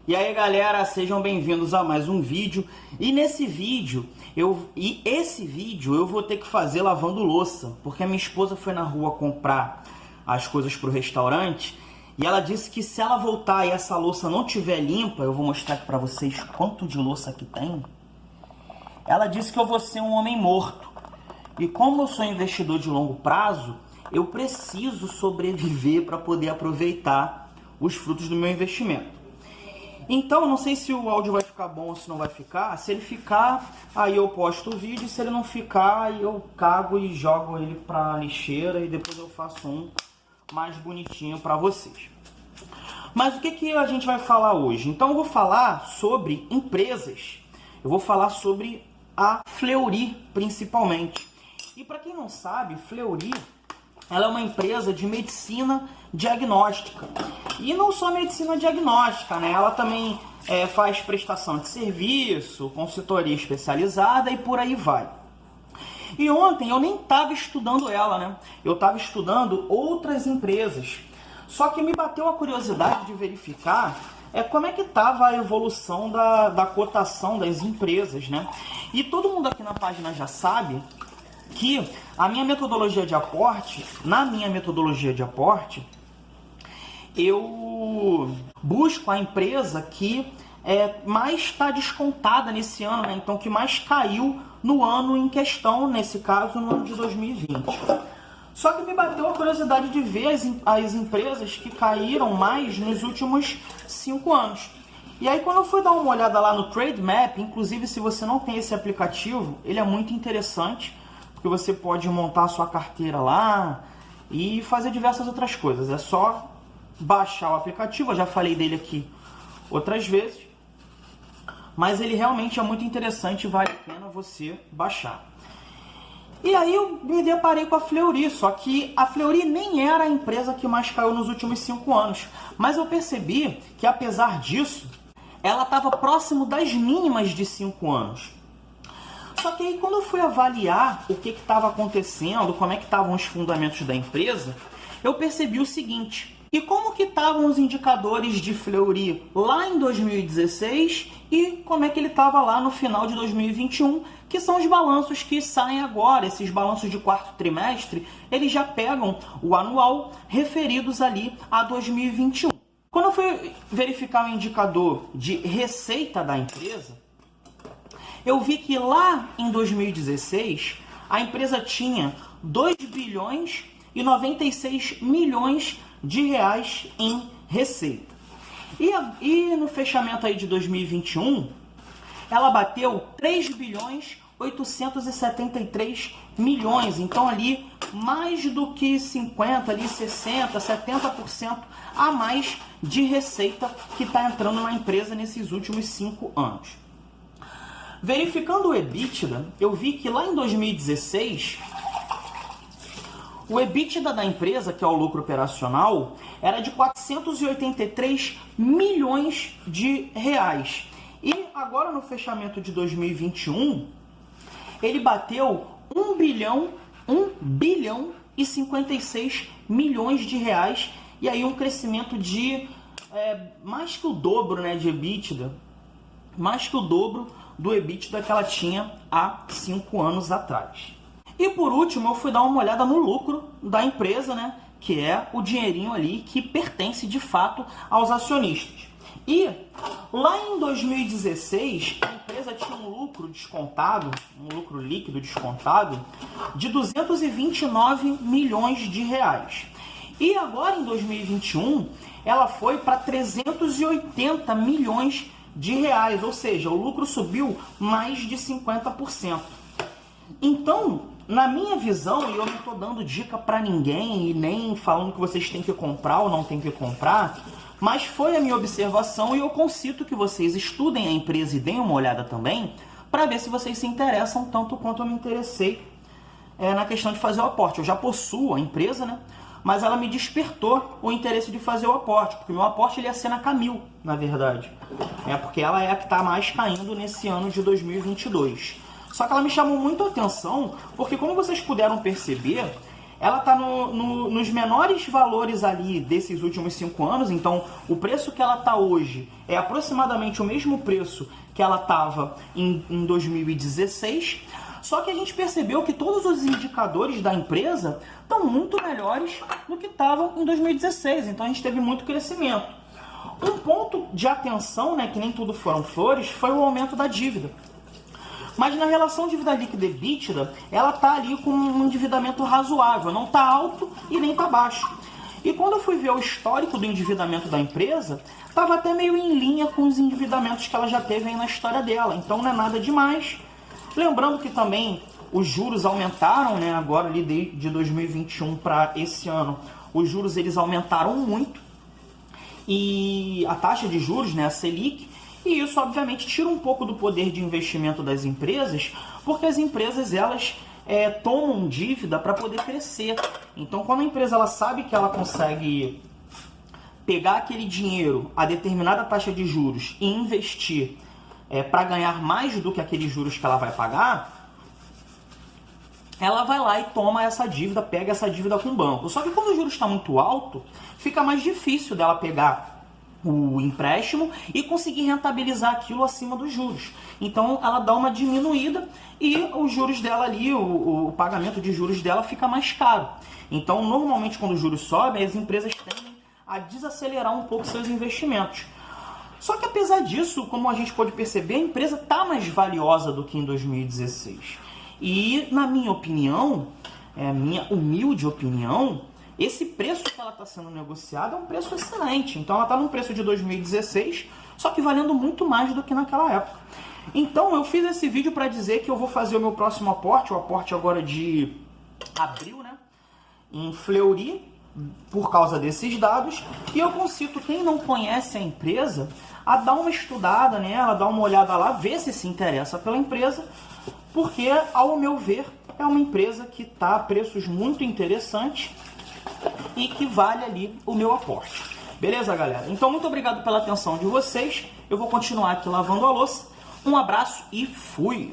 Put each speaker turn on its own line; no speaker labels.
E aí galera, sejam bem-vindos a mais um vídeo. E nesse vídeo, esse vídeo eu vou ter que fazer lavando louça, porque a minha esposa foi na rua comprar as coisas para o restaurante e ela disse que se ela voltar e essa louça não estiver limpa, eu vou mostrar aqui para vocês quanto de louça que tem. Ela disse que eu vou ser um homem morto. E como eu sou investidor de longo prazo, eu preciso sobreviver para poder aproveitar os frutos do meu investimento. Então, eu não sei se o áudio vai ficar bom ou se não vai ficar. Se ele ficar, aí eu posto o vídeo. Se ele não ficar, aí eu cago e jogo ele pra lixeira. E depois eu faço um mais bonitinho pra vocês. Mas o que a gente vai falar hoje? Então, eu vou falar sobre empresas. Eu vou falar sobre a Fleury, principalmente. E para quem não sabe, Fleury, ela é uma empresa de medicina diagnóstica. E não só medicina diagnóstica, né? Ela também faz prestação de serviço, consultoria especializada e por aí vai. E ontem eu nem estava estudando ela, né? Eu estava estudando outras empresas. Só que me bateu a curiosidade de verificar como é que estava a evolução da cotação das empresas, né? E todo mundo aqui na página já sabe que a minha metodologia de aporte, eu busco a empresa que mais está descontada nesse ano, né? Então que mais caiu no ano em questão, nesse caso no ano de 2020. Só que me bateu a curiosidade de ver as empresas que caíram mais nos últimos 5 anos. E aí quando eu fui dar uma olhada lá no Trademap, inclusive se você não tem esse aplicativo, ele é muito interessante, porque você pode montar a sua carteira lá e fazer diversas outras coisas. É só baixar o aplicativo, eu já falei dele aqui outras vezes, mas ele realmente é muito interessante e vale a pena você baixar. E aí eu me deparei com a Fleury, só que a Fleury nem era a empresa que mais caiu nos últimos 5 anos, mas eu percebi que apesar disso, ela estava próximo das mínimas de 5 anos. Só que aí quando eu fui avaliar o que estava acontecendo, como é que estavam os fundamentos da empresa, eu percebi o seguinte: e como que estavam os indicadores de Fleury lá em 2016 e como é que ele estava lá no final de 2021, que são os balanços que saem agora, esses balanços de quarto trimestre, eles já pegam o anual referidos ali a 2021. Quando eu fui verificar o indicador de receita da empresa, eu vi que lá em 2016 a empresa tinha 2 bilhões e 96 milhões de reais em receita. E no fechamento aí de 2021, ela bateu 3 bilhões 873 milhões. Então ali mais do que 50, ali 60, 70% a mais de receita que está entrando na empresa nesses últimos 5 anos. Verificando o EBITDA, eu vi que lá em 2016, o EBITDA da empresa, que é o lucro operacional, era de 483 milhões de reais. E agora no fechamento de 2021, ele bateu 1 bilhão e 56 milhões de reais. E aí um crescimento de mais que o dobro, né, de EBITDA, mais que o dobro do EBITDA que ela tinha há 5 anos atrás. E por último, eu fui dar uma olhada no lucro da empresa, né, que é o dinheirinho ali que pertence de fato aos acionistas. E lá em 2016, a empresa tinha um lucro descontado, um lucro líquido descontado, de 229 milhões de reais. E agora em 2021, ela foi para 380 milhões de reais, ou seja, o lucro subiu mais de 50%. Então, na minha visão, e eu não estou dando dica para ninguém e nem falando que vocês têm que comprar ou não têm que comprar, mas foi a minha observação e eu concito que vocês estudem a empresa e deem uma olhada também para ver se vocês se interessam tanto quanto eu me interessei na questão de fazer o aporte. Eu já possuo a empresa, né? Mas ela me despertou o interesse de fazer o aporte, porque o meu aporte ele ia ser na Camil, na verdade. Porque ela é a que está mais caindo nesse ano de 2022. Só que ela me chamou muito a atenção, porque como vocês puderam perceber, ela está nos menores valores ali desses últimos 5 anos, então o preço que ela está hoje é aproximadamente o mesmo preço que ela estava em 2016, só que a gente percebeu que todos os indicadores da empresa estão muito melhores do que estavam em 2016, então a gente teve muito crescimento. Um ponto de atenção, né, que nem tudo foram flores, foi o aumento da dívida. Mas na relação dívida líquida e EBITDA, ela está ali com um endividamento razoável, não está alto e nem está baixo. E quando eu fui ver o histórico do endividamento da empresa, estava até meio em linha com os endividamentos que ela já teve aí na história dela, então não é nada demais. Lembrando que também os juros aumentaram, né, agora ali de 2021 para esse ano, os juros eles aumentaram muito, e a taxa de juros, né, a Selic, e isso obviamente tira um pouco do poder de investimento das empresas, porque as empresas elas tomam dívida para poder crescer. Então quando a empresa ela sabe que ela consegue pegar aquele dinheiro a determinada taxa de juros e investir para ganhar mais do que aqueles juros que ela vai pagar, ela vai lá e toma essa dívida, pega essa dívida com o banco. Só que quando o juros está muito alto, fica mais difícil dela pegar o empréstimo e conseguir rentabilizar aquilo acima dos juros. Então ela dá uma diminuída e os juros dela ali, o pagamento de juros dela fica mais caro. Então normalmente quando os juros sobem, as empresas tendem a desacelerar um pouco seus investimentos. Só que apesar disso, como a gente pode perceber, a empresa está mais valiosa do que em 2016. E na minha opinião, minha humilde opinião, esse preço que ela está sendo negociada é um preço excelente. Então ela está num preço de 2016, só que valendo muito mais do que naquela época. Então eu fiz esse vídeo para dizer que eu vou fazer o meu próximo aporte, o aporte agora de abril, né, em Fleury, por causa desses dados. E eu concito quem não conhece a empresa a dar uma estudada nela, dar uma olhada lá, ver se interessa pela empresa, porque ao meu ver é uma empresa que está a preços muito interessantes e que vale ali o meu aporte. Beleza, galera? Então, muito obrigado pela atenção de vocês. Eu vou continuar aqui lavando a louça. Um abraço e fui!